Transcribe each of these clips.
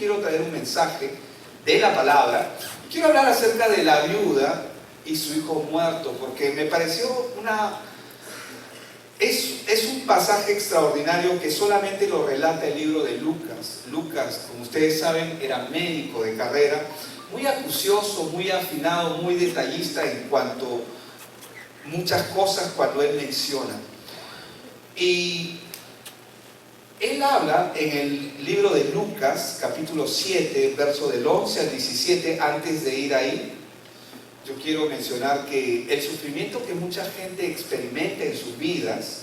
quiero traer un mensaje de la palabra. Quiero hablar acerca de la viuda y su hijo muerto, porque me pareció es un pasaje extraordinario que solamente lo relata el libro de Lucas. Lucas, como ustedes saben, era médico de carrera, muy acucioso, muy afinado, muy detallista en cuanto a muchas cosas cuando él menciona. Y él habla en el libro de Lucas, capítulo 7, verso del 11 al 17, antes de ir ahí, yo quiero mencionar que el sufrimiento que mucha gente experimenta en sus vidas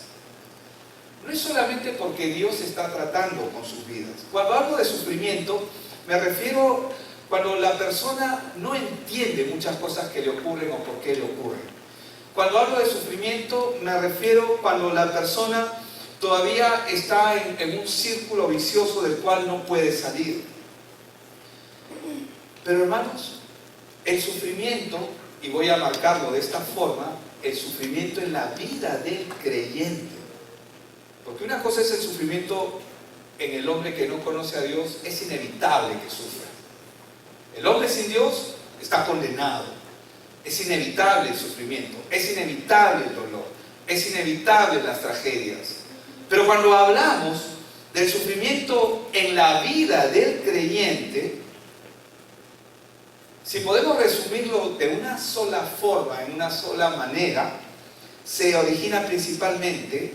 no es solamente porque Dios está tratando con sus vidas. Cuando hablo de sufrimiento, me refiero cuando la persona no entiende muchas cosas que le ocurren o por qué le ocurren. Cuando hablo de sufrimiento, me refiero cuando la persona todavía está en un círculo vicioso del cual no puede salir. Pero hermanos, el sufrimiento, y voy a marcarlo de esta forma, el sufrimiento en la vida del creyente. Porque una cosa es el sufrimiento en el hombre que no conoce a Dios, es inevitable que sufra. El hombre sin Dios está condenado. Es inevitable el sufrimiento, es inevitable el dolor, es inevitable las tragedias. Pero cuando hablamos del sufrimiento en la vida del creyente, si podemos resumirlo de una sola forma, en una sola manera, se origina principalmente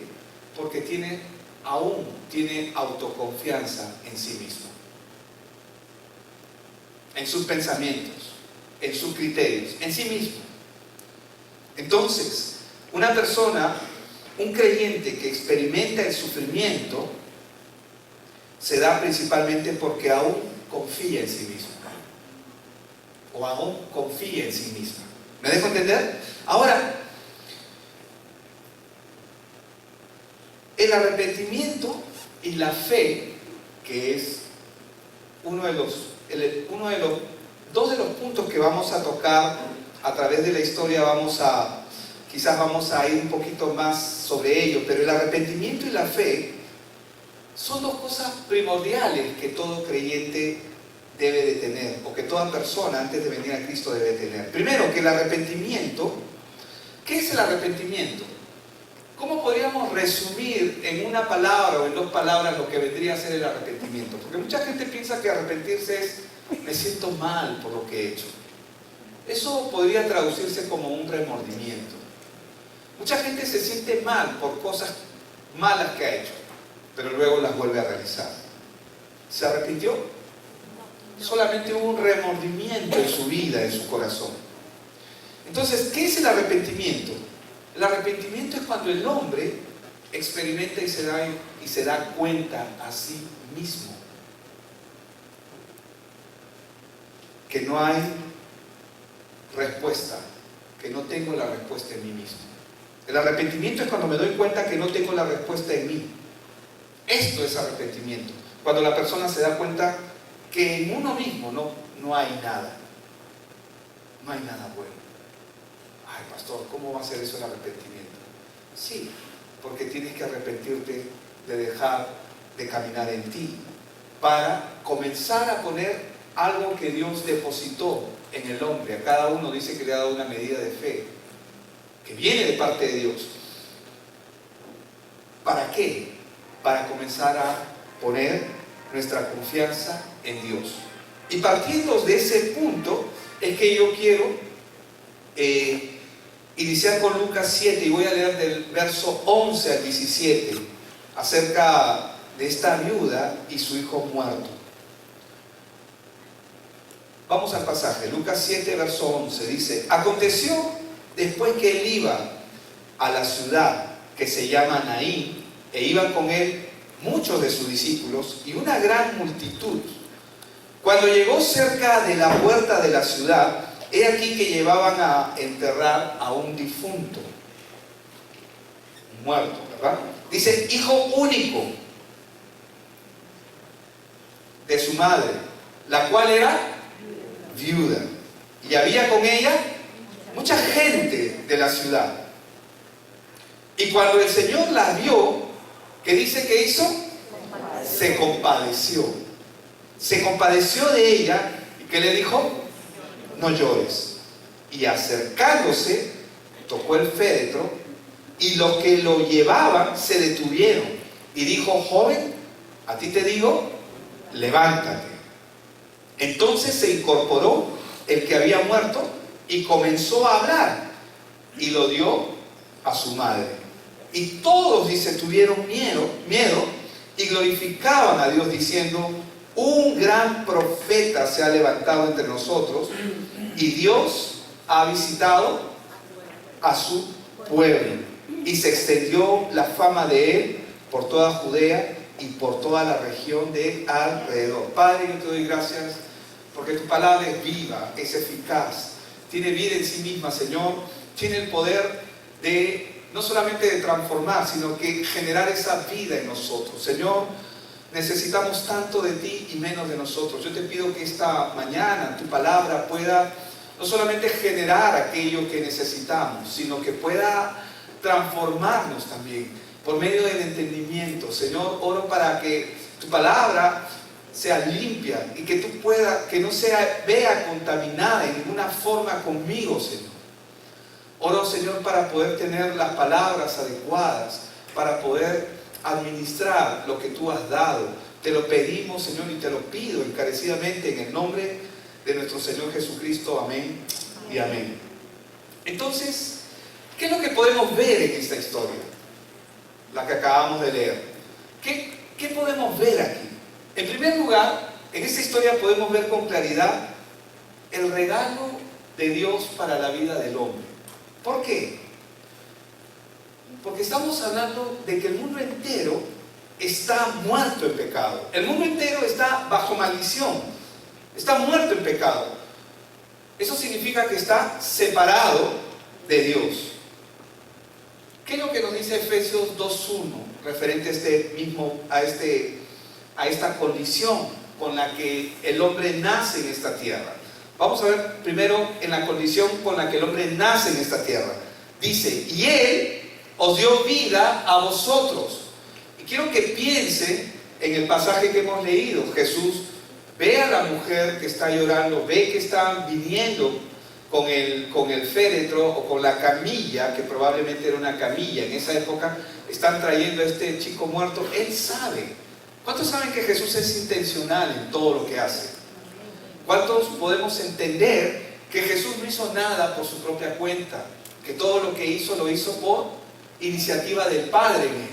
porque tiene autoconfianza en sí mismo, en sus pensamientos, en sus criterios, en sí mismo. Entonces, una persona, un creyente que experimenta el sufrimiento, se da principalmente porque aún confía en sí mismo. O aún confía en sí misma. ¿Me dejo entender? Ahora, el arrepentimiento y la fe, que es dos de los puntos que vamos a tocar a través de la historia, quizás vamos a ir un poquito más sobre ello, pero el arrepentimiento y la fe son dos cosas primordiales que todo creyente debe de tener, o que toda persona antes de venir a Cristo debe tener. Primero, que el arrepentimiento. ¿Qué es el arrepentimiento? ¿Cómo podríamos resumir en una palabra o en dos palabras lo que vendría a ser el arrepentimiento? Porque mucha gente piensa que arrepentirse es: me siento mal por lo que he hecho. Eso podría traducirse como un remordimiento. Mucha gente se siente mal por cosas malas que ha hecho, pero luego las vuelve a realizar. ¿Se arrepintió? Solamente hubo un remordimiento en su vida, en su corazón. Entonces, ¿qué es el arrepentimiento? El arrepentimiento es cuando el hombre experimenta y se da cuenta a sí mismo que no hay respuesta, que no tengo la respuesta en mí mismo. El arrepentimiento es cuando me doy cuenta que no tengo la respuesta en mí. Esto es arrepentimiento. Cuando la persona se da cuenta que en uno mismo no hay nada. No hay nada bueno. Ay, pastor, ¿cómo va a ser eso el arrepentimiento? Sí, porque tienes que arrepentirte de dejar de caminar en ti para comenzar a poner algo que Dios depositó en el hombre. A cada uno dice que le ha dado una medida de fe que viene de parte de Dios. ¿Para qué? Para comenzar a poner nuestra confianza en Dios. Y partiendo de ese punto es que yo quiero iniciar con Lucas 7, y voy a leer del verso 11 al 17 acerca de esta viuda y su hijo muerto. Vamos al pasaje. Lucas 7, verso 11 dice: aconteció después que él iba a la ciudad que se llama Naín, e iban con él muchos de sus discípulos y una gran multitud. Cuando llegó cerca de la puerta de la ciudad, he aquí que llevaban a enterrar a un difunto, un muerto, ¿verdad? Dice: hijo único de su madre, la cual era viuda, y había con ella mucha gente de la ciudad. Y cuando el Señor la vio, ¿qué dice que hizo? Se compadeció. se compadeció de ella, ¿y qué le dijo? No llores. Y acercándose, tocó el féretro, y los que lo llevaban se detuvieron. Y dijo: joven, a ti te digo, levántate. Entonces se incorporó el que había muerto y comenzó a hablar, y lo dio a su madre. Y todos, dice, tuvieron miedo y glorificaban a Dios diciendo: un gran profeta se ha levantado entre nosotros, y Dios ha visitado a su pueblo. Y se extendió la fama de él por toda Judea y por toda la región de alrededor. Padre, yo te doy gracias porque tu palabra es viva, es eficaz, tiene vida en sí misma, Señor. Tiene el poder de, no solamente de transformar, sino que generar esa vida en nosotros. Señor, necesitamos tanto de ti y menos de nosotros. Yo te pido que esta mañana tu palabra pueda no solamente generar aquello que necesitamos, sino que pueda transformarnos también por medio del entendimiento. Señor, oro para que tu palabra sea limpia y que tú puedas, que no sea, vea contaminada en ninguna forma conmigo, Señor. Oro, Señor, para poder tener las palabras adecuadas, para poder administrar lo que tú has dado. Te lo pedimos, Señor, y te lo pido encarecidamente en el nombre de nuestro Señor Jesucristo. Amén y amén. Entonces, ¿qué es lo que podemos ver en esta historia? La que acabamos de leer. ¿Qué podemos ver aquí? En primer lugar, en esta historia podemos ver con claridad el regalo de Dios para la vida del hombre. ¿Por qué? Porque estamos hablando de que el mundo entero está muerto en pecado. El mundo entero está bajo maldición. Está muerto en pecado. Eso significa que está separado de Dios. ¿Qué es lo que nos dice Efesios 2:1 referente a esta condición con la que el hombre nace en esta tierra? Vamos a ver primero en la condición con la que el hombre nace en esta tierra. Dice: y Él os dio vida a vosotros. Y quiero que piense en el pasaje que hemos leído. Jesús ve a la mujer que está llorando, ve que están viniendo con el féretro o con la camilla, que probablemente era una camilla en esa época, están trayendo a este chico muerto. Él sabe. ¿Cuántos saben que Jesús es intencional en todo lo que hace? ¿Cuántos podemos entender que Jesús no hizo nada por su propia cuenta? Que todo lo que hizo lo hizo por iniciativa del Padre en él.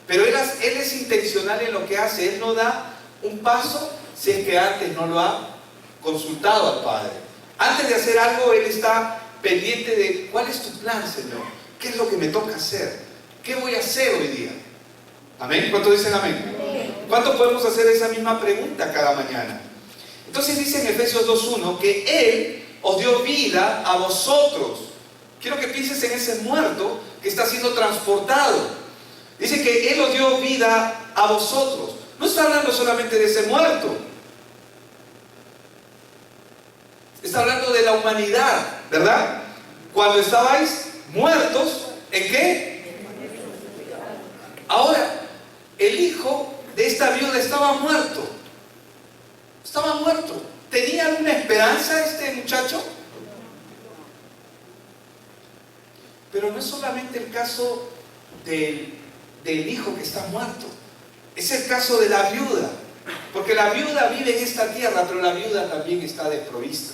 Pero él es intencional en lo que hace. Él no da un paso si es que antes no lo ha consultado al Padre. Antes de hacer algo, Él está pendiente de: ¿cuál es tu plan, Señor? ¿Qué es lo que me toca hacer? ¿Qué voy a hacer hoy día? ¿Amén? ¿Cuántos dicen amén? ¿Cuántos podemos hacer esa misma pregunta cada mañana? Entonces dice en Efesios 2:1 que Él os dio vida a vosotros. Quiero que pienses en ese muerto que está siendo transportado. Dice que Él os dio vida a vosotros. No está hablando solamente de ese muerto. Está hablando de la humanidad, ¿verdad? Cuando estabais muertos, ¿en qué? Ahora, el hijo de esta viuda estaba muerto. Estaba muerto. ¿Tenía alguna esperanza este muchacho? Pero no es solamente el caso del hijo que está muerto. Es el caso de la viuda. Porque la viuda vive en esta tierra, pero la viuda también está desprovista.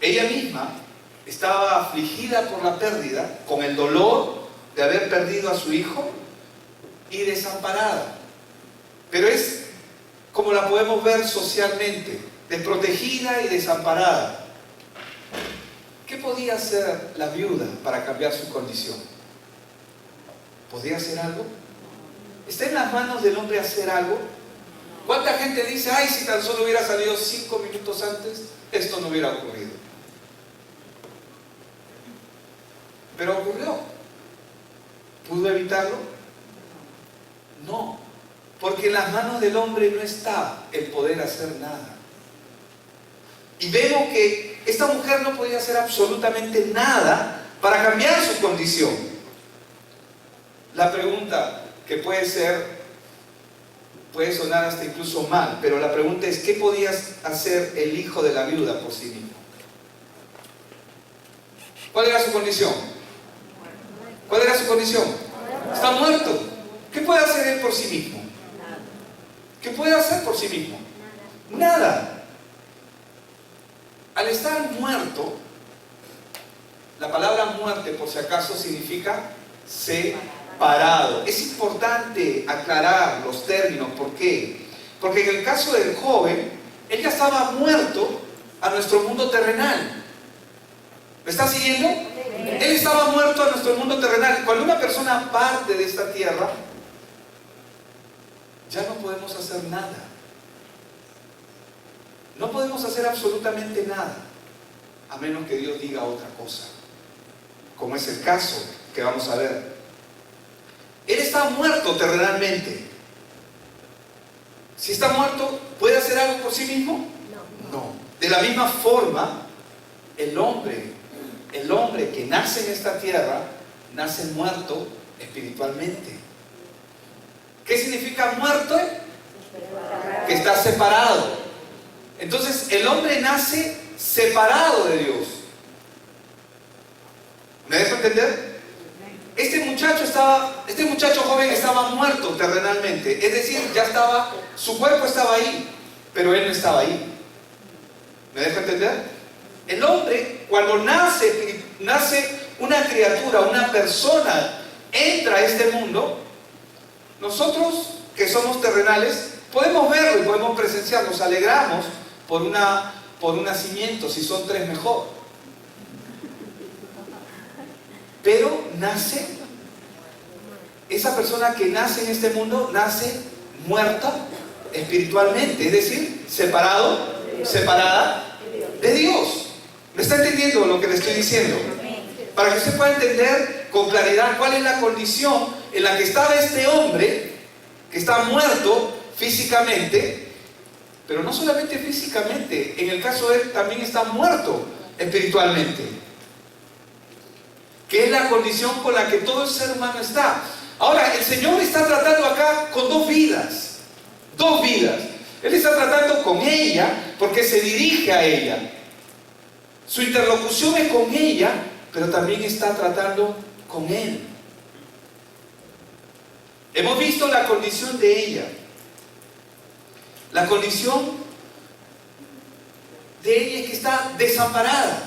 Ella misma estaba afligida por la pérdida, con el dolor de haber perdido a su hijo, y desamparada. Pero es como la podemos ver socialmente, desprotegida y desamparada. ¿Qué podía hacer la viuda para cambiar su condición? ¿Podía hacer algo? ¿Está en las manos del hombre hacer algo? ¿Cuánta gente dice: ay, si tan solo hubiera salido 5 minutos antes, esto no hubiera ocurrido? Pero ocurrió. ¿Pudo evitarlo? No, porque en las manos del hombre no está el poder hacer nada. Y vemos que esta mujer no podía hacer absolutamente nada para cambiar su condición. La pregunta que puede puede sonar hasta incluso mal, pero la pregunta es, ¿qué podía hacer el hijo de la viuda por sí mismo? ¿Cuál era su condición? ¿Cuál era su condición? Está muerto. ¿Qué puede hacer él por sí mismo? ¿Qué puede hacer por sí mismo? Nada. Al estar muerto, la palabra muerte, por si acaso, significa separado. Es importante aclarar los términos. ¿Por qué? Porque en el caso del joven, él ya estaba muerto a nuestro mundo terrenal. ¿Me está siguiendo? Él estaba muerto a nuestro mundo terrenal. Cuando una persona parte de esta tierra, ya no podemos hacer nada. No podemos hacer absolutamente nada, a menos que Dios diga otra cosa, como es el caso que vamos a ver. Él está muerto terrenalmente. Si está muerto, ¿puede hacer algo por sí mismo? No. De la misma forma, el hombre que nace en esta tierra, nace muerto espiritualmente. ¿Qué significa muerto? Que está separado. Entonces, el hombre nace separado de Dios. ¿Me dejo entender? Este muchacho joven estaba muerto terrenalmente. Es decir, su cuerpo estaba ahí, pero él no estaba ahí. ¿Me dejo entender? El hombre, cuando nace una criatura, una persona, entra a este mundo, nosotros que somos terrenales, podemos verlo y podemos presenciar, nos alegramos por un nacimiento, si son 3 mejor. Pero esa persona que nace en este mundo, nace muerta espiritualmente, es decir, separada de Dios. ¿Me está entendiendo lo que le estoy diciendo? Para que usted pueda entender con claridad cuál es la condición en la que estaba este hombre, que está muerto físicamente, pero no solamente físicamente, en el caso de él también está muerto espiritualmente, que es la condición con la que todo el ser humano está. Ahora, el Señor está tratando acá con dos vidas. Él está tratando con ella porque se dirige a ella. Su interlocución es con ella, pero también está tratando con él. Hemos visto la condición de ella. La condición de ella es que está desamparada.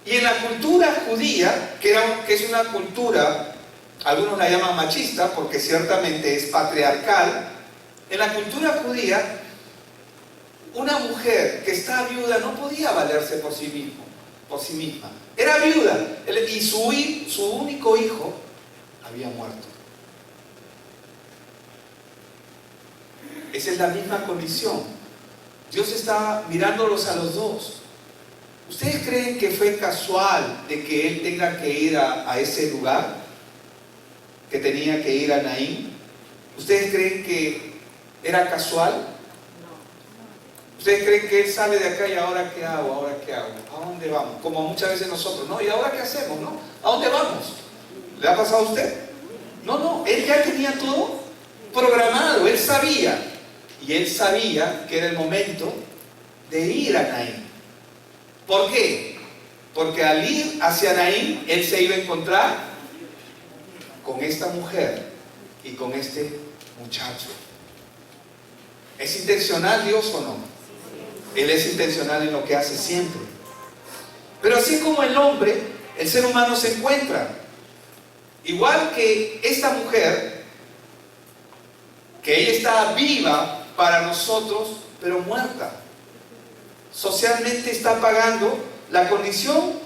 Y en la cultura judía, que es una cultura, algunos la llaman machista, porque ciertamente es patriarcal, en la cultura judía, una mujer que está viuda no podía valerse por sí misma. Era viuda y su único hijo había muerto. Esa es la misma condición. Dios está mirándolos a los dos. ¿Ustedes creen que fue casual de que él tenga que ir a ese lugar? Que tenía que ir a Naín. ¿Ustedes creen que era casual? ¿Ustedes creen que él sale de acá y ahora qué hago? ¿Ahora qué hago? ¿A dónde vamos? Como muchas veces nosotros, ¿no? ¿Y ahora qué hacemos? ¿No? ¿A dónde vamos? ¿Le ha pasado a usted? No, él ya tenía todo programado, él sabía. Y él sabía que era el momento de ir a Naín. ¿Por qué? Porque al ir hacia Naín, él se iba a encontrar con esta mujer y con este muchacho. ¿Es intencional Dios o no? Él es intencional en lo que hace siempre. Pero así como el hombre, el ser humano se encuentra. Igual que esta mujer, que ella está viva para nosotros, pero muerta. Socialmente está pagando. La condición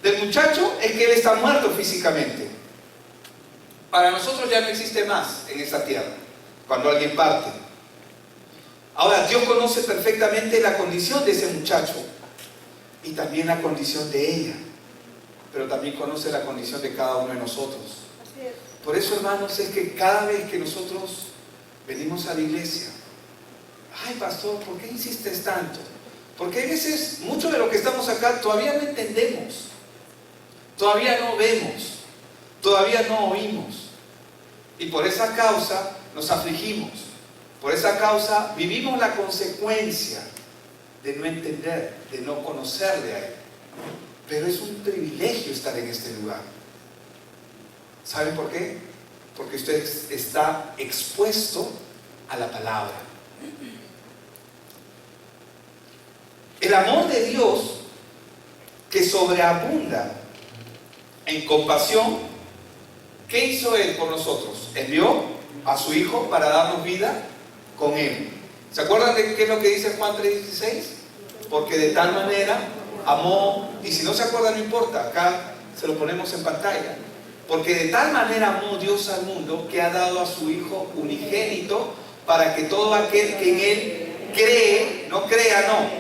del muchacho es que él está muerto físicamente. Para nosotros ya no existe más en esta tierra, cuando alguien parte. Ahora, Dios conoce perfectamente la condición de ese muchacho y también la condición de ella, pero también conoce la condición de cada uno de nosotros. Por eso, hermanos, es que cada vez que nosotros venimos a la iglesia, ay, pastor, ¿por qué insistes tanto? Porque hay veces, mucho de lo que estamos acá todavía no entendemos, todavía no vemos, todavía no oímos, y por esa causa nos afligimos, Por esa causa vivimos la consecuencia de no entender, de no conocerle a Él. Pero es un privilegio estar en este lugar. ¿Saben por qué? Porque usted está expuesto a la palabra. El amor de Dios, que sobreabunda en compasión, ¿qué hizo Él por nosotros? Envió a su Hijo para darnos vida con Él. ¿Se acuerdan de qué es lo que dice Juan 3:16? Porque de tal manera amó, y si no se acuerdan no importa, acá se lo ponemos en pantalla. Porque de tal manera amó Dios al mundo que ha dado a su Hijo unigénito para que todo aquel que en Él cree, no crea, no,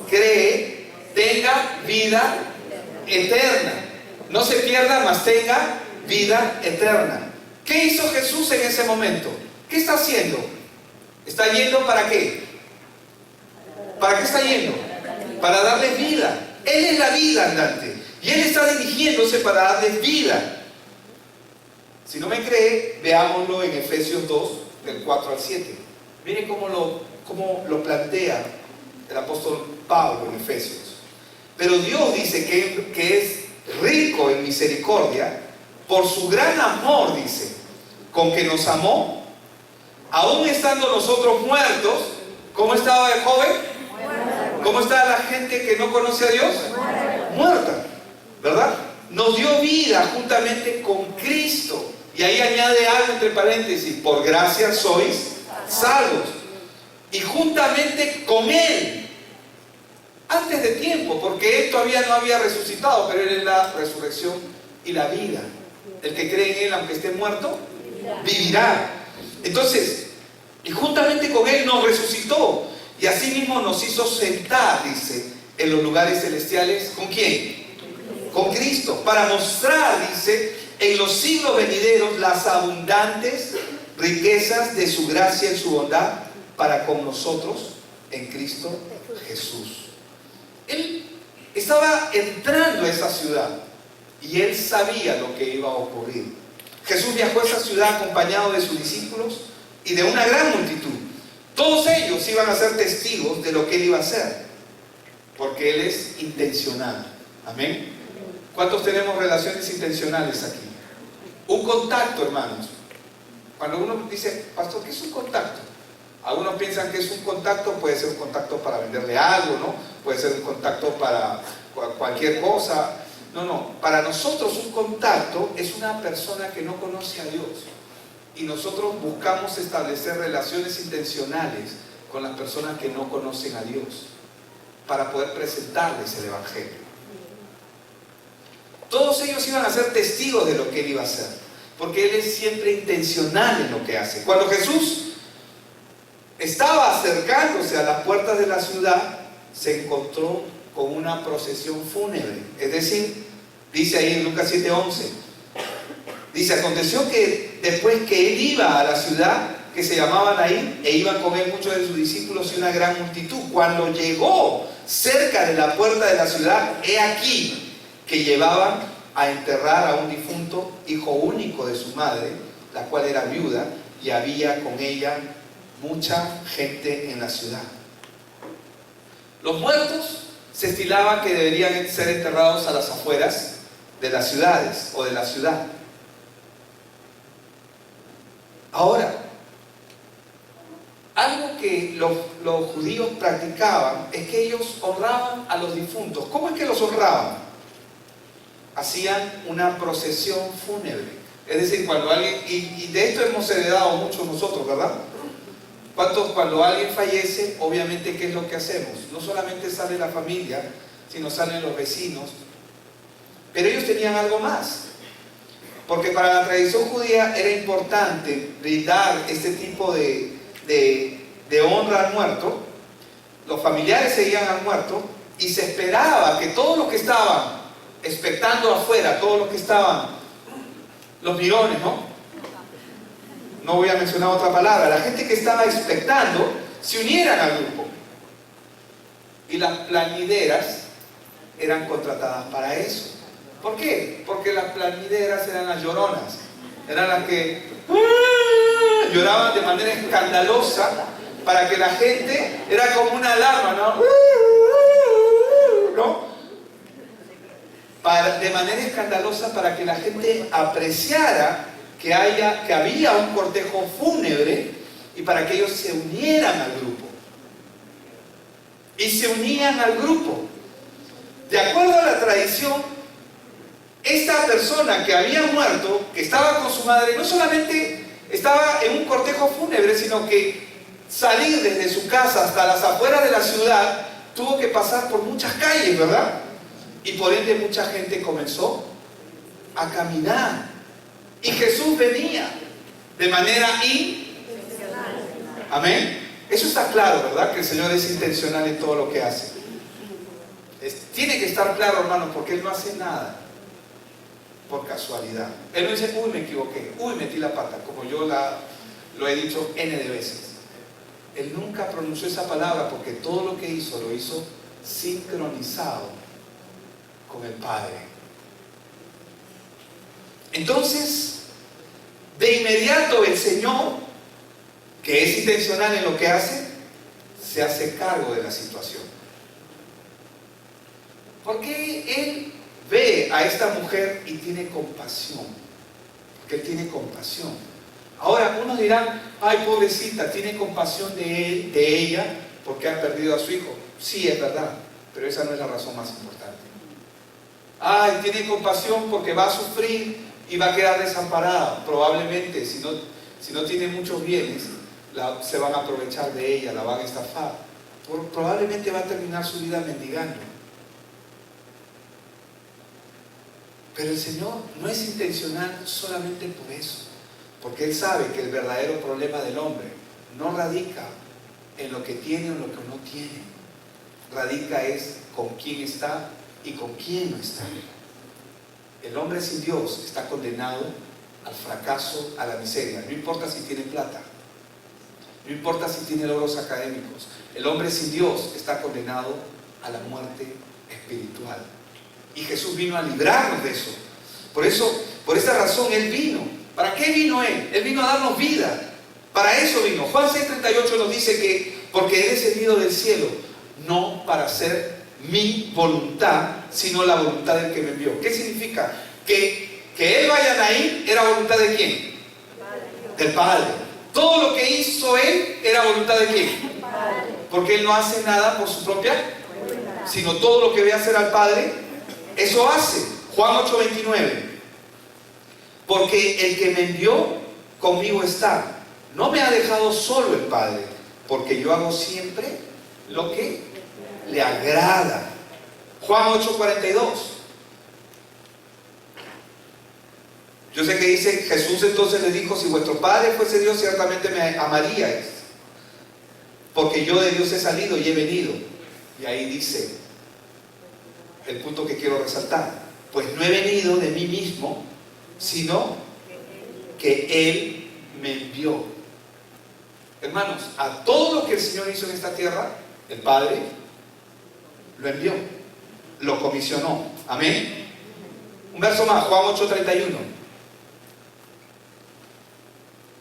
cree, tenga vida eterna. No se pierda, mas tenga vida eterna. ¿Qué hizo Jesús en ese momento? ¿Qué está haciendo? ¿Está yendo para qué? ¿Para qué está yendo? Para darles vida. Él es la vida andante. Y Él está dirigiéndose para darles vida. Si no me cree, veámoslo en Efesios 2, del 4 al 7. Miren cómo lo plantea el apóstol Pablo en Efesios. Pero Dios dice que es rico en misericordia por su gran amor, dice, con que nos amó, aún estando nosotros muertos. ¿Cómo estaba el joven? ¿Cómo está la gente que no conoce a Dios? Muerta, ¿verdad? Nos dio vida juntamente con Cristo. Y ahí añade algo entre paréntesis: por gracia sois salvos. Y juntamente con Él, antes de tiempo, porque Él todavía no había resucitado, pero Él es la resurrección y la vida. El que cree en Él, aunque esté muerto, vivirá. Entonces, y juntamente con Él nos resucitó, y asimismo nos hizo sentar, dice, en los lugares celestiales. ¿Con quién? Con Cristo, para mostrar, dice, en los siglos venideros las abundantes riquezas de su gracia y su bondad para con nosotros en Cristo Jesús. Él estaba entrando a esa ciudad y Él sabía lo que iba a ocurrir. Jesús viajó a esa ciudad acompañado de sus discípulos y de una gran multitud. Todos ellos iban a ser testigos de lo que Él iba a hacer, porque Él es intencional. Amén. ¿Cuántos tenemos relaciones intencionales aquí? Un contacto, hermanos. Cuando uno dice, pastor, ¿qué es un contacto? Algunos piensan que es un contacto, puede ser un contacto para venderle algo, ¿no? Puede ser un contacto para cualquier cosa. No, para nosotros un contacto es una persona que no conoce a Dios. Y nosotros buscamos establecer relaciones intencionales con las personas que no conocen a Dios, para poder presentarles el Evangelio. Todos ellos iban a ser testigos de lo que Él iba a hacer, porque Él es siempre intencional en lo que hace. Cuando Jesús estaba acercándose a las puertas de la ciudad, se encontró con una procesión fúnebre. Es decir, dice ahí en Lucas 7:11, dice: aconteció que después que Él iba a la ciudad que se llamaba Naín, e iban con Él muchos de sus discípulos y una gran multitud, cuando llegó cerca de la puerta de la ciudad, he aquí que llevaban a enterrar a un difunto, hijo único de su madre, la cual era viuda, y había con ella mucha gente en la ciudad. Los muertos se estilaba que deberían ser enterrados a las afueras de las ciudades o de la ciudad. Ahora, algo que los judíos practicaban es que ellos honraban a los difuntos. ¿Cómo es que los honraban? Hacían una procesión fúnebre. Es decir, cuando alguien, y de esto hemos heredado muchos nosotros, ¿verdad? Cuando alguien fallece, obviamente, ¿qué es lo que hacemos? No solamente sale la familia, sino salen los vecinos. Pero ellos tenían algo más. Porque para la tradición judía era importante brindar este tipo de honra al muerto. Los familiares seguían al muerto y se esperaba que todos los que estaban expectando afuera, todos los que estaban, los mirones, no voy a mencionar otra palabra, la gente que estaba expectando, se unieran al grupo. Y las plañideras eran contratadas para eso. ¿Por qué? Porque las plañideras eran las lloronas, eran las que lloraban de manera escandalosa para que la gente, era como una alarma, ¿no? ¿No? De manera escandalosa para que la gente apreciara que había un cortejo fúnebre y para que ellos se unieran al grupo. Y se unían al grupo. De acuerdo a la tradición, esta persona que había muerto, que estaba con su madre, no solamente estaba en un cortejo fúnebre, sino que salir desde su casa hasta las afueras de la ciudad, tuvo que pasar por muchas calles, ¿verdad? Y por ende mucha gente comenzó a caminar. Y Jesús venía de manera intencional. Amén. Eso está claro, ¿verdad? Que el Señor es intencional en todo lo que hace. Tiene que estar claro, hermanos, porque Él no hace nada por casualidad. Él no dice, uy, me equivoqué, uy, metí la pata, como yo lo he dicho N de veces. Él nunca pronunció esa palabra porque todo lo que hizo, lo hizo sincronizado con el Padre. Entonces, de inmediato el Señor, que es intencional en lo que hace, se hace cargo de la situación. Porque Él ve a esta mujer y tiene compasión. Porque Él tiene compasión. Ahora, unos dirán, ay, pobrecita, tiene compasión de ella porque ha perdido a su hijo. Sí, es verdad, pero esa no es la razón más importante. Ay, tiene compasión porque va a sufrir y va a quedar desamparada. Probablemente, si no tiene muchos bienes, se van a aprovechar de ella, la van a estafar. Probablemente va a terminar su vida mendigando. Pero el Señor no es intencional solamente por eso. Porque Él sabe que el verdadero problema del hombre no radica en lo que tiene o en lo que no tiene. Radica es con quién está y con quién no está. El hombre sin Dios está condenado al fracaso, a la miseria. No importa si tiene plata, no importa si tiene logros académicos. El hombre sin Dios está condenado a la muerte espiritual. Y Jesús vino a librarnos de eso. Por esa razón Él vino. ¿Para qué vino Él? Él vino a darnos vida. Para eso vino. Juan 6:38 nos dice que porque He descendido del cielo, no para hacer mi voluntad, sino la voluntad del que me envió. ¿Qué significa? Que Él vaya a ir era voluntad de ¿quién? Del Padre. Todo lo que hizo Él era voluntad de ¿quién? Porque Él no hace nada por su propia, sino todo lo que ve hacer al Padre, eso hace. Juan 8:29. Porque el que me envió conmigo está. No me ha dejado solo el Padre, porque yo hago siempre lo que le agrada. Juan 8:42. Yo sé que dice, Jesús entonces le dijo, si vuestro Padre fuese Dios, ciertamente me amaríais, porque yo de Dios he salido y he venido. Y ahí dice el punto que quiero resaltar. Pues no he venido de mí mismo, sino que Él me envió. Hermanos, a todo lo que el Señor hizo en esta tierra, el Padre lo envió, lo comisionó. Amén. Un verso más, Juan 8:31.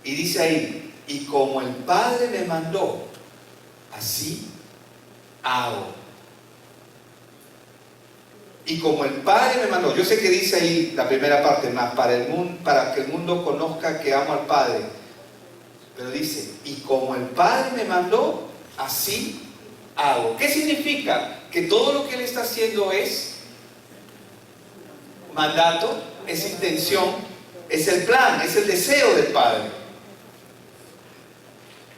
Y dice ahí, y como el Padre me mandó, así hago. Y como el Padre me mandó, yo sé que dice ahí la primera parte más, para que el mundo conozca que amo al Padre. Pero dice, y como el Padre me mandó, así hago. ¿Qué significa? Que todo lo que Él está haciendo es mandato, es intención, es el plan, es el deseo del Padre.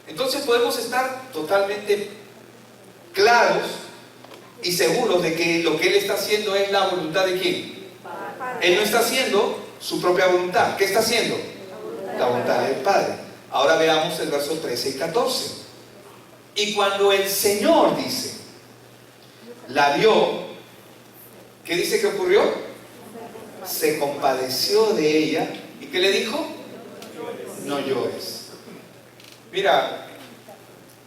Entonces podemos estar totalmente claros y seguros de que lo que Él está haciendo es la voluntad de ¿quién? Él no está haciendo su propia voluntad. ¿Qué está haciendo? La voluntad del Padre. Ahora veamos el verso 13 y 14. Y cuando el Señor dice, la vio, ¿qué dice que ocurrió? Se compadeció de ella. ¿Y qué le dijo? No llores. Mira,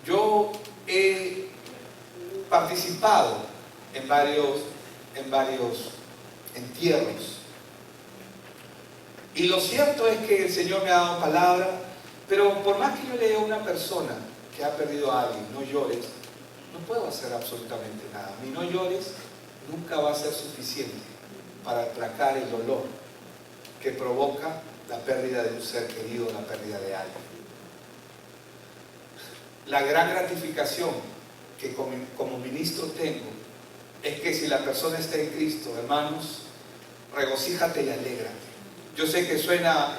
yo he participado en varios entierros. Y lo cierto es que el Señor me ha dado palabra, Pero por más que yo le diga a una persona que ha perdido a alguien, no llores, no puedo hacer absolutamente nada. Mi no llores nunca va a ser suficiente para aplacar el dolor que provoca la pérdida de un ser querido, la pérdida de alguien. La gran gratificación que como ministro tengo es que si la persona está en Cristo, hermanos, regocíjate y alégrate. Yo sé que suena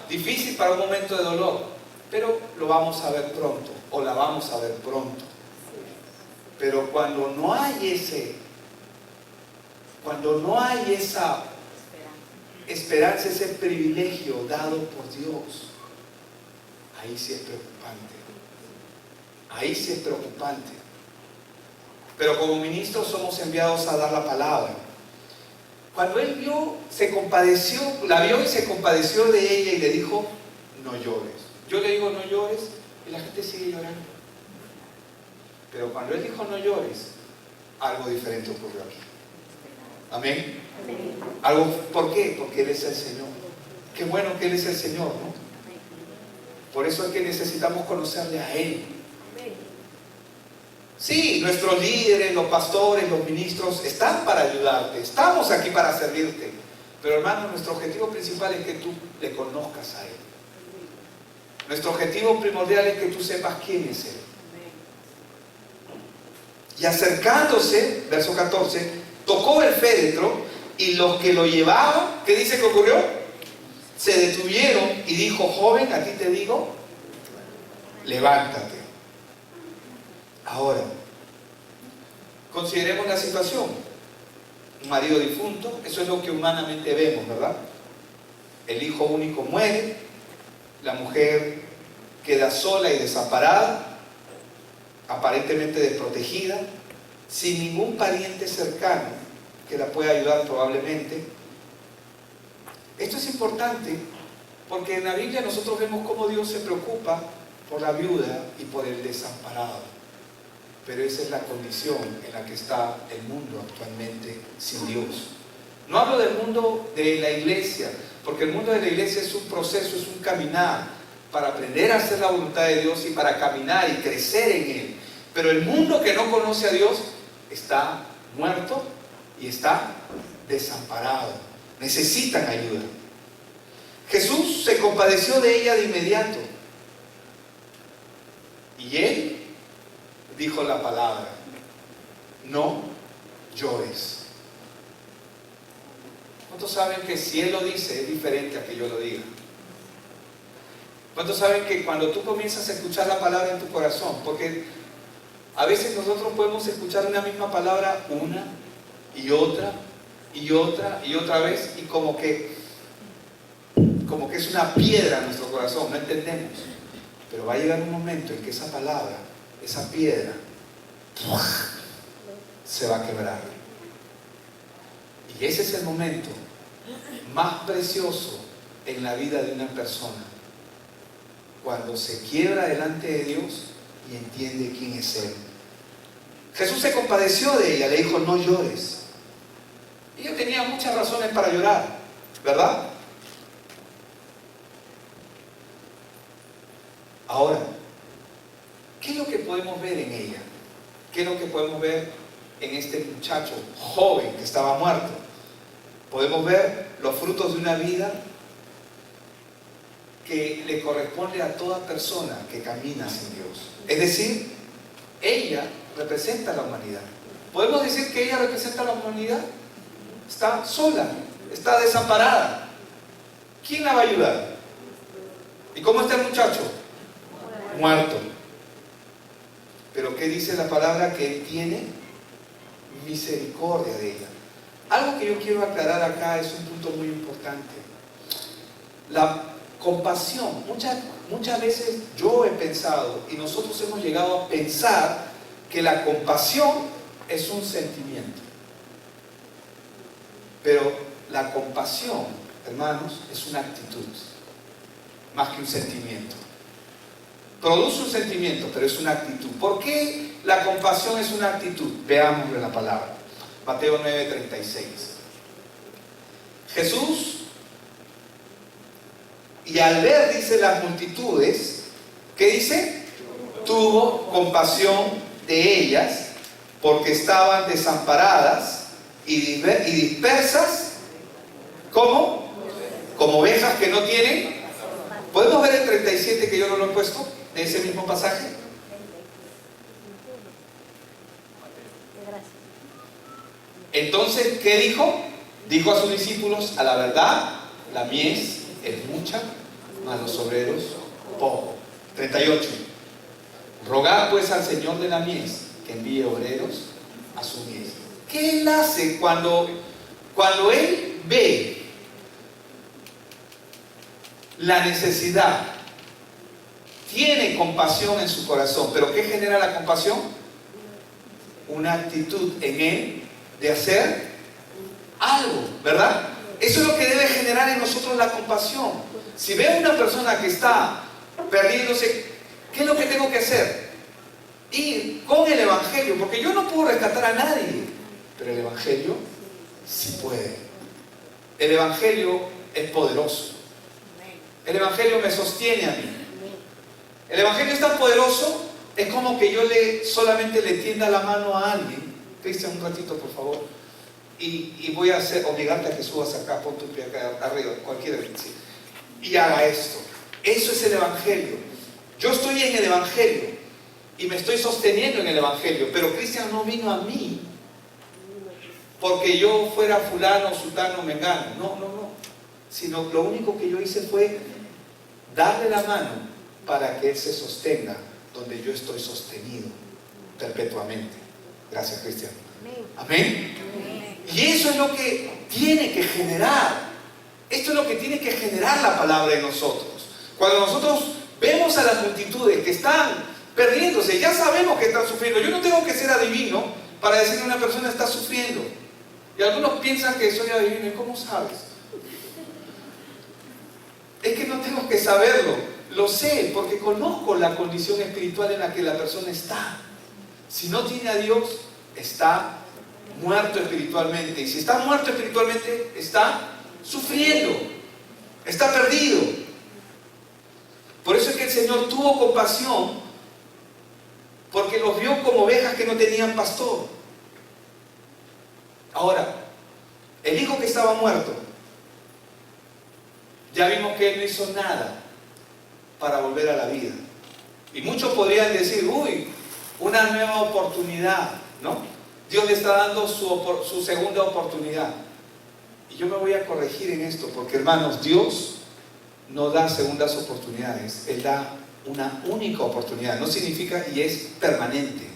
difícil para un momento de dolor, pero lo vamos a ver pronto, o la vamos a ver pronto. Pero cuando no hay esa esperanza, ese privilegio dado por Dios, ahí sí es preocupante. Ahí sí es preocupante. Pero como ministros somos enviados a dar la palabra. Cuando él la vio y se compadeció de ella y le dijo, no llores. Yo le digo, no llores, y la gente sigue llorando. Pero cuando él dijo, no llores, algo diferente ocurrió aquí. Amén. ¿Por qué? Porque Él es el Señor. Qué bueno que Él es el Señor, ¿no? Por eso es que necesitamos conocerle a Él. Sí, nuestros líderes, los pastores, los ministros están para ayudarte, estamos aquí para servirte. Pero hermano, nuestro objetivo principal es que tú le conozcas a Él. Nuestro objetivo primordial es que tú sepas quién es Él. Y acercándose, verso 14, tocó el féretro y los que lo llevaban, ¿qué dice que ocurrió? Se detuvieron y dijo, joven, a ti te digo, levántate. Ahora, consideremos la situación. Un marido difunto, eso es lo que humanamente vemos, ¿verdad? El hijo único muere, la mujer queda sola y desamparada, aparentemente desprotegida, sin ningún pariente cercano que la pueda ayudar probablemente. Esto es importante porque en la Biblia nosotros vemos cómo Dios se preocupa por la viuda y por el desamparado. Pero esa es la condición en la que está el mundo actualmente sin Dios. No hablo del mundo de la iglesia, porque el mundo de la iglesia es un proceso, es un caminar para aprender a hacer la voluntad de Dios y para caminar y crecer en Él. Pero el mundo que no conoce a Dios está muerto y está desamparado. Necesitan ayuda. Jesús se compadeció de ella de inmediato. Y Él dijo la palabra, no llores. ¿Cuántos saben que si Él lo dice es diferente a que yo lo diga? ¿Cuántos saben que cuando tú comienzas a escuchar la palabra en tu corazón, porque a veces nosotros podemos escuchar una misma palabra una y otra y otra y otra vez y como que es una piedra en nuestro corazón, no entendemos. Pero va a llegar un momento en que esa palabra, esa piedra, se va a quebrar. Y ese es el momento más precioso en la vida de una persona, cuando se quiebra delante de Dios y entiende quién es Él. Jesús se compadeció de ella, le dijo, no llores. Ella tenía muchas razones para llorar, ¿verdad? Ahora, ¿qué es lo que podemos ver en ella? ¿Qué es lo que podemos ver en este muchacho joven que estaba muerto? Podemos ver los frutos de una vida que le corresponde a toda persona que camina sin Dios. Es decir, ella representa a la humanidad. ¿Podemos decir que ella representa a la humanidad? Está sola, está desamparada. ¿Quién la va a ayudar? ¿Y cómo está el muchacho? Muerto. Pero ¿qué dice la palabra? Que Él tiene misericordia de ella. Algo que yo quiero aclarar acá es un punto muy importante. La compasión. Muchas veces yo he pensado y nosotros hemos llegado a pensar que la compasión es un sentimiento. Pero la compasión, hermanos, es una actitud más que un sentimiento. Produce un sentimiento, pero es una actitud. ¿Por qué la compasión es una actitud? Veámoslo en la palabra. Mateo 9:36. Jesús Y al ver, dice, las multitudes, ¿qué dice? Tuvo compasión de ellas, porque estaban desamparadas y dispersas, ¿cómo? Como ovejas que no tienen. ¿Podemos ver el 37 que yo no lo he puesto, de ese mismo pasaje? Entonces, ¿qué dijo? Dijo a sus discípulos: a la verdad, la mies es mucha, mas los obreros poco. 38. Rogad pues al Señor de la mies que envíe obreros a su mies. ¿Qué Él hace cuando Él ve la necesidad? Tiene compasión en su corazón. ¿Pero qué genera la compasión? Una actitud en Él de hacer algo, ¿verdad? Eso es lo que debe generar en nosotros la compasión. Si veo a una persona que está perdiéndose, ¿qué es lo que tengo que hacer? Ir con el Evangelio, porque yo no puedo rescatar a nadie, pero el Evangelio sí puede. El Evangelio es poderoso. El Evangelio me sostiene a mí. El Evangelio es tan poderoso, es como que yo solamente le tienda la mano a alguien. Cristian, un ratito, por favor. Y voy a obligarte a que subas acá, pon tu pie acá arriba, cualquiera que sí, y haga esto. Eso es el Evangelio. Yo estoy en el Evangelio y me estoy sosteniendo en el Evangelio, pero Cristian no vino a mí porque yo fuera fulano, sultano, mengano. No. Sino lo único que yo hice fue darle la mano para que Él se sostenga donde yo estoy sostenido perpetuamente. Gracias, Cristian. Amén. Y eso es lo que tiene que generar. Esto es lo que tiene que generar la palabra en nosotros. Cuando nosotros vemos a las multitudes que están perdiéndose, ya sabemos que están sufriendo. Yo no tengo que ser adivino para decir que una persona está sufriendo. Y algunos piensan que soy adivino. ¿Y cómo sabes? Es que no tengo que saberlo. Lo sé porque conozco la condición espiritual en la que la persona está. Si no tiene a Dios, está muerto espiritualmente. Y si está muerto espiritualmente, está sufriendo, está perdido. Por eso es que el Señor tuvo compasión, porque los vio como ovejas que no tenían pastor. Ahora, el hijo que estaba muerto, ya vimos que él no hizo nada para volver a la vida. Y muchos podrían decir: uy, una nueva oportunidad, ¿no? Dios le está dando su segunda oportunidad. Y yo me voy a corregir en esto, porque hermanos, Dios no da segundas oportunidades. Él da una única oportunidad. No significa, y es permanente,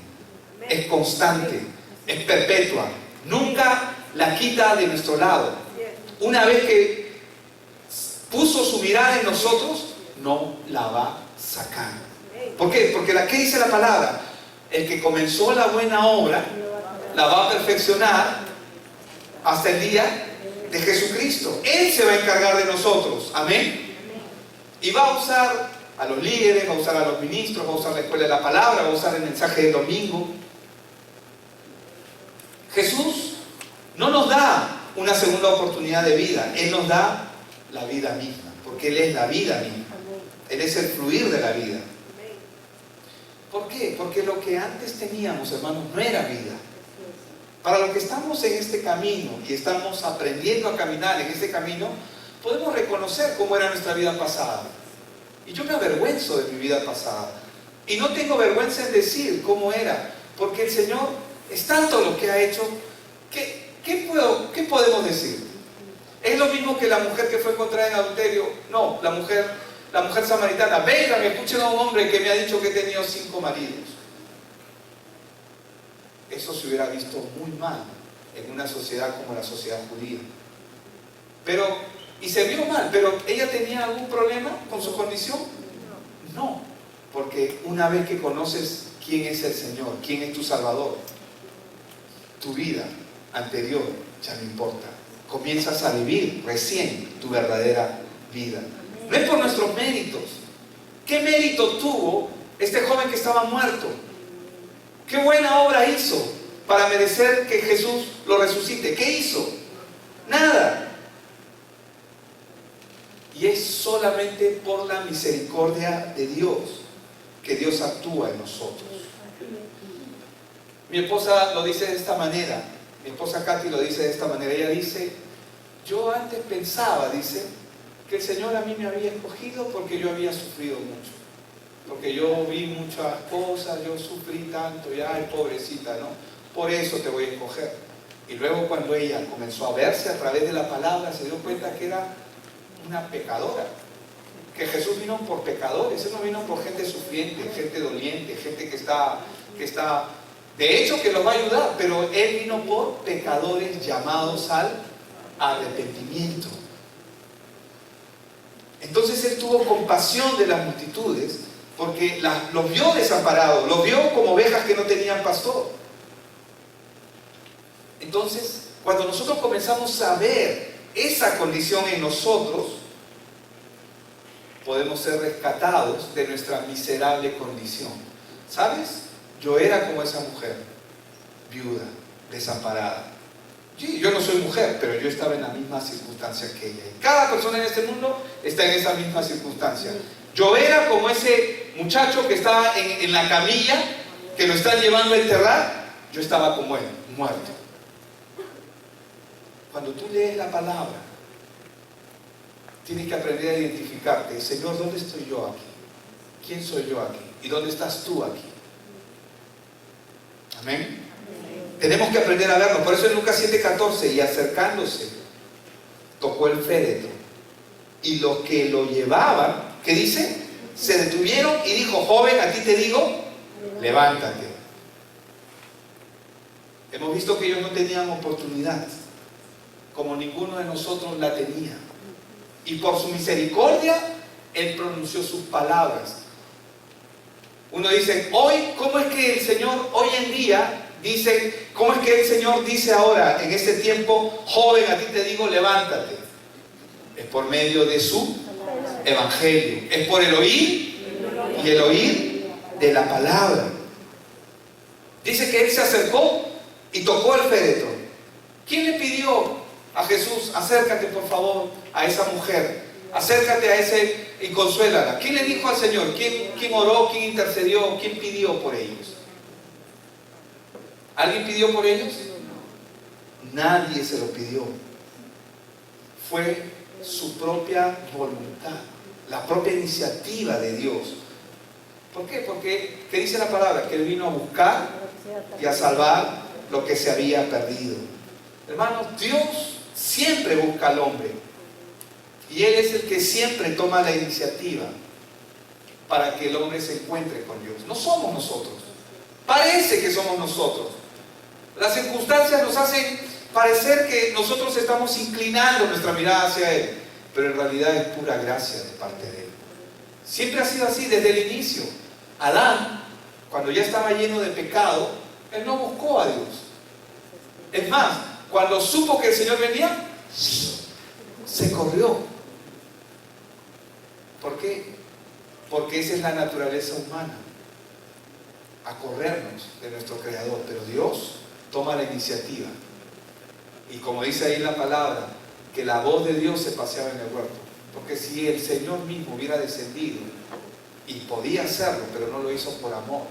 es constante, es perpetua. Nunca la quita de nuestro lado. Una vez que puso su mirada en nosotros, no la va a sacar. ¿Por qué? Porque ¿qué dice la palabra? El que comenzó la buena obra la va a perfeccionar hasta el día de Jesucristo. Él se va a encargar de nosotros. Amén. Y va a usar a los líderes, va a usar a los ministros, va a usar la escuela de la palabra, va a usar el mensaje del domingo. Jesús no nos da una segunda oportunidad de vida. Él nos da la vida misma, porque Él es la vida misma. Él es el fluir de la vida. ¿Por qué? Porque lo que antes teníamos, hermanos, no era vida. Para los que estamos en este camino y estamos aprendiendo a caminar en este camino, podemos reconocer cómo era nuestra vida pasada. Y yo me avergüenzo de mi vida pasada. Y no tengo vergüenza en decir cómo era, porque el Señor es tanto lo que ha hecho. ¿Qué podemos decir? Es lo mismo que la mujer que fue encontrada en adulterio. No, la mujer samaritana. Vengan, escuchen a un hombre que me ha dicho que he tenido 5 maridos. Eso se hubiera visto muy mal en una sociedad como la sociedad judía. Y se vio mal, pero ¿ella tenía algún problema con su condición? No, porque una vez que conoces quién es el Señor, quién es tu Salvador, tu vida anterior ya no importa. Comienzas a vivir recién tu verdadera vida. No es por nuestros méritos. ¿Qué mérito tuvo este joven que estaba muerto? ¿Qué buena obra hizo para merecer que Jesús lo resucite? ¿Qué hizo? Nada. Y es solamente por la misericordia de Dios que Dios actúa en nosotros. Mi esposa lo dice de esta manera, mi esposa Katy lo dice de esta manera. Ella dice, yo antes pensaba, dice, que el Señor a mí me había escogido porque yo había sufrido mucho. Porque yo vi muchas cosas, yo sufrí tanto, y ay, pobrecita, ¿no? Por eso te voy a escoger. Y luego cuando ella comenzó a verse a través de la palabra, se dio cuenta que era una pecadora. Que Jesús vino por pecadores, Él no vino por gente sufriente, gente doliente, gente que está, de hecho que los va a ayudar, pero Él vino por pecadores llamados al arrepentimiento. Entonces Él tuvo compasión de las multitudes, porque los vio desamparados, los vio como ovejas que no tenían pastor. Entonces, cuando nosotros comenzamos a ver esa condición en nosotros, podemos ser rescatados de nuestra miserable condición. ¿Sabes? Yo era como esa mujer, viuda, desamparada. Sí, yo no soy mujer, pero yo estaba en la misma circunstancia que ella. Y cada persona en este mundo está en esa misma circunstancia. Yo era como ese muchacho que estaba en la camilla, que lo están llevando a enterrar. Yo estaba como él, muerto. Cuando tú lees la palabra, tienes que aprender a identificarte. Señor, ¿dónde estoy yo aquí? ¿Quién soy yo aquí? ¿Y dónde estás tú aquí? Amén. Tenemos que aprender a verlo. Por eso en Lucas 7:14, y acercándose, tocó el féretro. Y los que lo llevaban, ¿qué dice? Se detuvieron y dijo, joven, a ti te digo, levántate. Hemos visto que ellos no tenían oportunidad, como ninguno de nosotros la tenía. Y por su misericordia, Él pronunció sus palabras. Uno dice, hoy, ¿cómo es que el Señor, hoy en día, dice, cómo es que el Señor dice ahora, en este tiempo, joven, a ti te digo, levántate? Es por medio de su evangelio. Es por el oír y el oír de la palabra. Dice que Él se acercó y tocó el féretro. ¿Quién le pidió a Jesús, acércate por favor a esa mujer, acércate a ese y consuélala? ¿Quién le dijo al Señor? ¿Quién oró? ¿Quién intercedió? ¿Quién pidió por ellos? ¿Alguien pidió por ellos? Nadie se lo pidió. Fue su propia voluntad, la propia iniciativa de Dios. ¿Por qué? Porque, ¿qué dice la palabra? Que Él vino a buscar y a salvar lo que se había perdido. Hermanos, Dios siempre busca al hombre. Y Él es el que siempre toma la iniciativa para que el hombre se encuentre con Dios. No somos nosotros. Parece que somos nosotros. Las circunstancias nos hacen parecer que nosotros estamos inclinando nuestra mirada hacia Él, pero en realidad es pura gracia de parte de Él. Siempre ha sido así desde el inicio. Adán, cuando ya estaba lleno de pecado, él no buscó a Dios. Es más, cuando supo que el Señor venía, se corrió. ¿Por qué? Porque esa es la naturaleza humana, a corrernos de nuestro Creador. Pero Dios toma la iniciativa. Y como dice ahí la palabra, que la voz de Dios se paseaba en el huerto. Porque si el Señor mismo hubiera descendido, y podía hacerlo, pero no lo hizo por amor,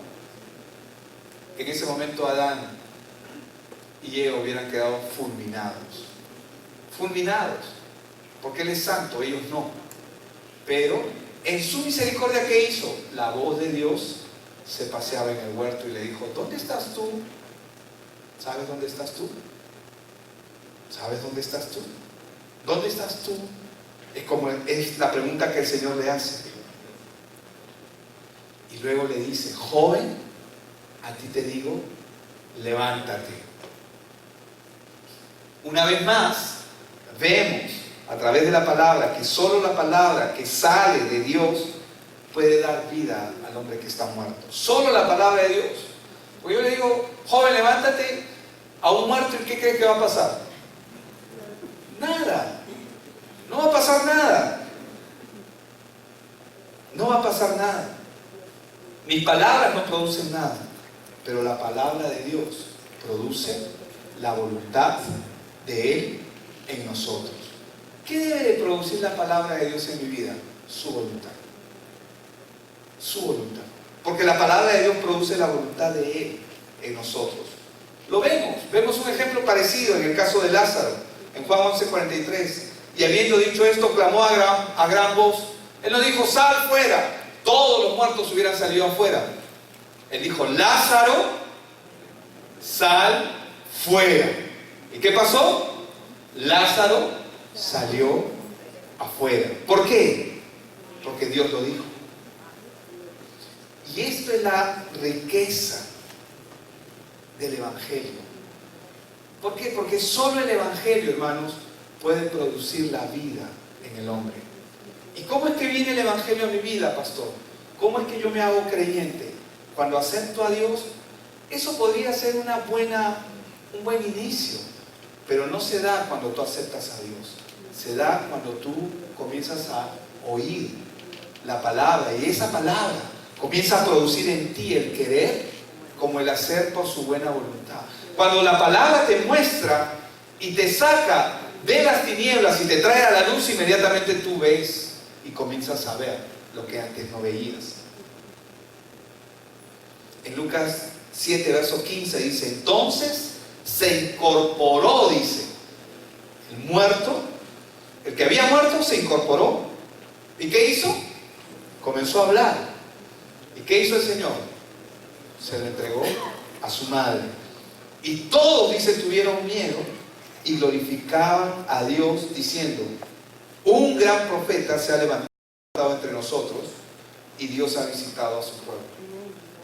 en ese momento Adán y Eva hubieran quedado fulminados. Fulminados. Porque Él es santo, ellos no. Pero en su misericordia, ¿qué hizo? La voz de Dios se paseaba en el huerto y le dijo, ¿dónde estás tú? ¿Sabes dónde estás tú? ¿Sabes dónde estás tú? ¿Dónde estás tú? Es la pregunta que el Señor le hace. Y luego le dice, joven, a ti te digo, levántate. Una vez más, vemos a través de la palabra que solo la palabra que sale de Dios puede dar vida al hombre que está muerto. Solo la palabra de Dios. Porque yo le digo, joven, levántate a un muerto, ¿y qué cree que va a pasar? Nada. No va a pasar nada. No va a pasar nada. Mis palabras no producen nada, pero la palabra de Dios produce la voluntad de Él en nosotros. ¿Qué debe de producir la palabra de Dios en mi vida? Su voluntad. Su voluntad. Porque la palabra de Dios produce la voluntad de Él en nosotros. Lo vemos un ejemplo parecido en el caso de Lázaro, en Juan 11:43. Y habiendo dicho esto, clamó a gran voz. Él no dijo, sal fuera. Todos los muertos hubieran salido afuera. Él dijo, Lázaro, sal fuera. ¿Y qué pasó? Lázaro salió afuera. ¿Por qué? Porque Dios lo dijo. Y esto es la riqueza del Evangelio. ¿Por qué? Porque solo el Evangelio, hermanos, puede producir la vida en el hombre. ¿Y cómo es que viene el Evangelio a mi vida, pastor? ¿Cómo es que yo me hago creyente? Cuando acepto a Dios, eso podría ser un buen inicio, pero no se da cuando tú aceptas a Dios. Se da cuando tú comienzas a oír la palabra, y esa palabra comienza a producir en ti el querer como el hacer por su buena voluntad. Cuando la palabra te muestra y te saca de las tinieblas y te trae a la luz, inmediatamente tú ves y comienzas a ver lo que antes no veías. En Lucas 7, verso 15 dice, entonces se incorporó, dice, el muerto, el que había muerto se incorporó. ¿Y qué hizo? Comenzó a hablar. ¿Y qué hizo el Señor? Se lo entregó a su madre. Y todos, dice, tuvieron miedo y glorificaban a Dios diciendo, un gran profeta se ha levantado entre nosotros y Dios ha visitado a su pueblo.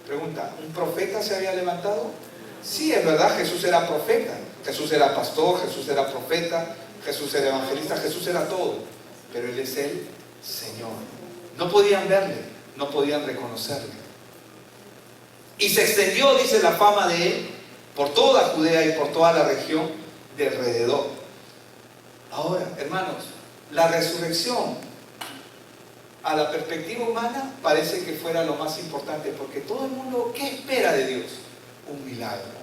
Pregunta, ¿un profeta se había levantado? Sí, es verdad, Jesús era profeta, Jesús era pastor, Jesús era profeta, Jesús era evangelista, Jesús era todo, pero Él es el Señor. No podían verle, no podían reconocerle. Y se extendió, dice, la fama de Él por toda Judea y por toda la región de alrededor. Ahora, hermanos, la resurrección a la perspectiva humana parece que fuera lo más importante, porque todo el mundo, ¿qué espera de Dios? Un milagro.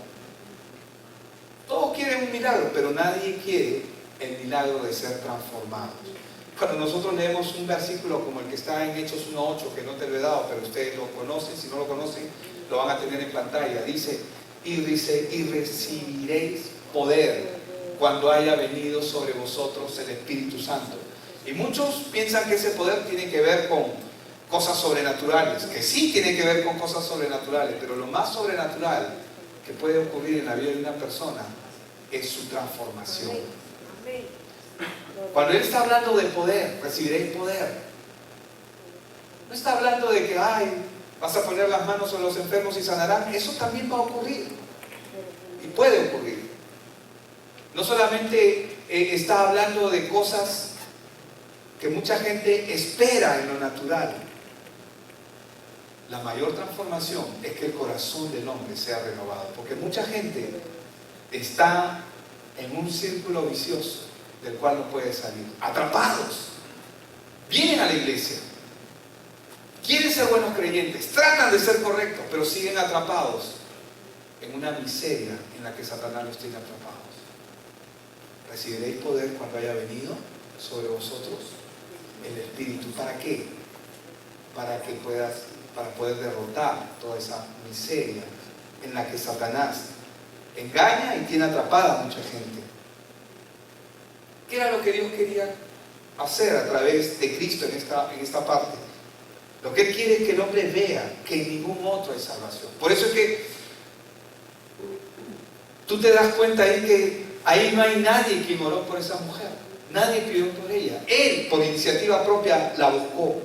Todos quieren un milagro, pero nadie quiere el milagro de ser transformados. Cuando nosotros leemos un versículo como el que está en Hechos 1:8, que no te lo he dado, pero ustedes lo conocen, si no lo conocen, lo van a tener en pantalla. Dice, y recibiréis poder cuando haya venido sobre vosotros el Espíritu Santo. Y muchos piensan que ese poder tiene que ver con cosas sobrenaturales, que sí tiene que ver con cosas sobrenaturales, pero lo más sobrenatural que puede ocurrir en la vida de una persona es su transformación. Cuando Él está hablando de poder, recibiréis poder, no está hablando de que, vas a poner las manos sobre los enfermos y sanarán. Eso también va a ocurrir y puede ocurrir. No solamente está hablando de cosas que mucha gente espera en lo natural. La mayor transformación es que el corazón del hombre sea renovado, porque mucha gente está en un círculo vicioso del cual no puede salir, atrapados. Vienen a la iglesia, quieren ser buenos creyentes, tratan de ser correctos, pero siguen atrapados en una miseria en la que Satanás los tiene atrapados. Recibiréis poder cuando haya venido sobre vosotros el Espíritu. ¿Para qué? Para poder derrotar toda esa miseria en la que Satanás engaña y tiene atrapada a mucha gente. ¿Qué era lo que Dios quería hacer a través de Cristo en esta parte? Lo que Él quiere es que el hombre vea que en ningún otro hay salvación. Por eso es que tú te das cuenta ahí que ahí no hay nadie que oró por esa mujer. Nadie pidió por ella. Él, por iniciativa propia, la buscó.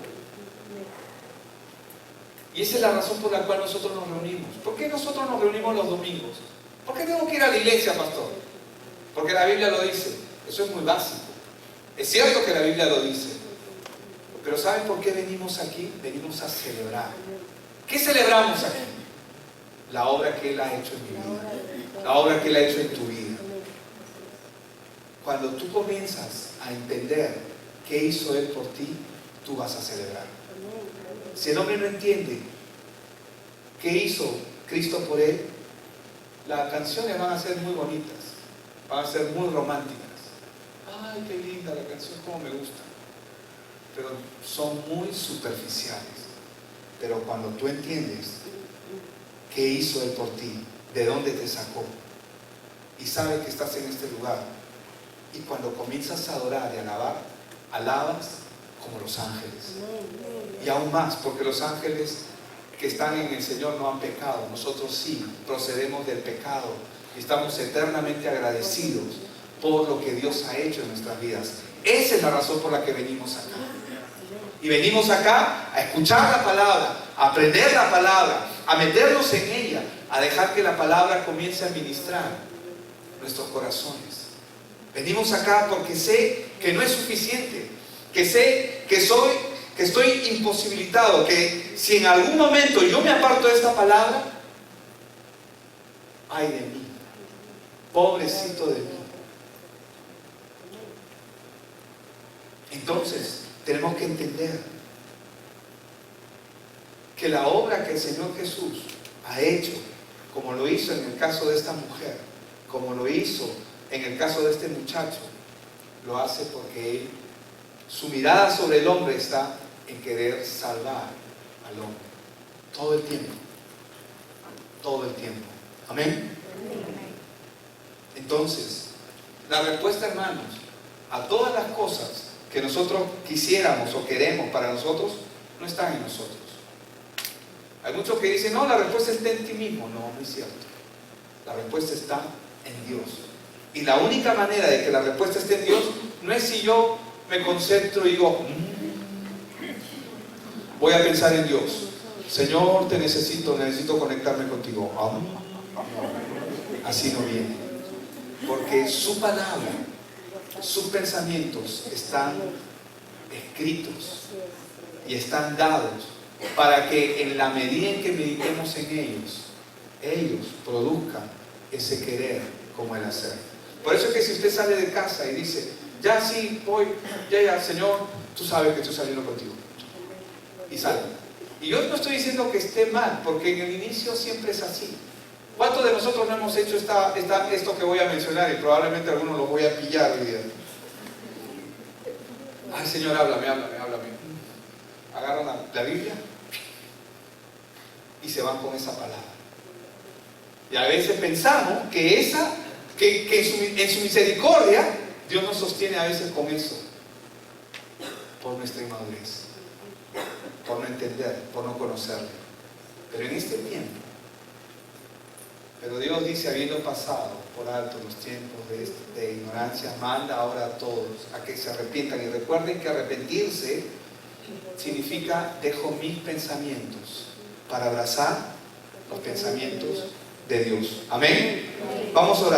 Y esa es la razón por la cual nosotros nos reunimos. ¿Por qué nosotros nos reunimos los domingos? ¿Por qué tengo que ir a la iglesia, pastor? Porque la Biblia lo dice. Eso es muy básico. Es cierto que la Biblia lo dice. Pero ¿saben por qué venimos aquí? Venimos a celebrar. ¿Qué celebramos aquí? La obra que Él ha hecho en mi vida. La obra que Él ha hecho en tu vida. Cuando tú comienzas a entender qué hizo Él por ti, tú vas a celebrar. Si el hombre no entiende qué hizo Cristo por él, las canciones van a ser muy bonitas, van a ser muy románticas. ay, qué linda la canción, cómo me gusta. Pero son muy superficiales. Pero cuando tú entiendes qué hizo Él por ti, de dónde te sacó, y sabes que estás en este lugar, y cuando comienzas a adorar y alabar, alabas como los ángeles. Y aún más, porque los ángeles que están en el Señor no han pecado. Nosotros sí procedemos del pecado y estamos eternamente agradecidos por lo que Dios ha hecho en nuestras vidas. Esa es la razón por la que venimos acá. Y venimos acá a escuchar la palabra, a aprender la palabra, a meternos en ella, a dejar que la palabra comience a ministrar nuestros corazones. Venimos acá porque sé que no es suficiente, que sé que estoy imposibilitado, que si en algún momento yo me aparto de esta palabra, ay de mí, pobrecito de mí. Entonces, tenemos que entender que la obra que el Señor Jesús ha hecho, como lo hizo en el caso de esta mujer, como lo hizo en el caso de este muchacho, lo hace porque Él, su mirada sobre el hombre está en querer salvar al hombre. Todo el tiempo. Todo el tiempo. Amén. Entonces, la respuesta, hermanos, a todas las cosas que nosotros quisiéramos o queremos para nosotros, no están en nosotros. Hay muchos que dicen, no, la respuesta está en ti mismo. No, no es cierto. La respuesta está en Dios. Y la única manera de que la respuesta esté en Dios no es si yo me concentro y digo, voy a pensar en Dios. Señor, te necesito conectarme contigo. Así no viene. Porque su palabra, sus pensamientos están escritos y están dados para que en la medida en que meditemos en ellos produzcan ese querer como el hacer. Por eso es que si usted sale de casa y dice, ya sí, voy, ya, Señor, tú sabes que estoy saliendo contigo. Y sale. Y yo no estoy diciendo que esté mal, porque en el inicio siempre es así. ¿Cuántos de nosotros no hemos hecho esto que voy a mencionar? Y probablemente algunos los voy a pillar hoy día. Ay, Señor, háblame. Agarran la Biblia y se van con esa palabra. Y a veces pensamos que en su misericordia Dios nos sostiene a veces con eso, por nuestra inmadurez, por no entender, por no conocerle. Pero en este tiempo, pero Dios dice, habiendo pasado por alto los tiempos de ignorancia, manda ahora a todos a que se arrepientan. Y recuerden que arrepentirse significa dejo mis pensamientos para abrazar los pensamientos de Dios. Amén. Vamos a orar.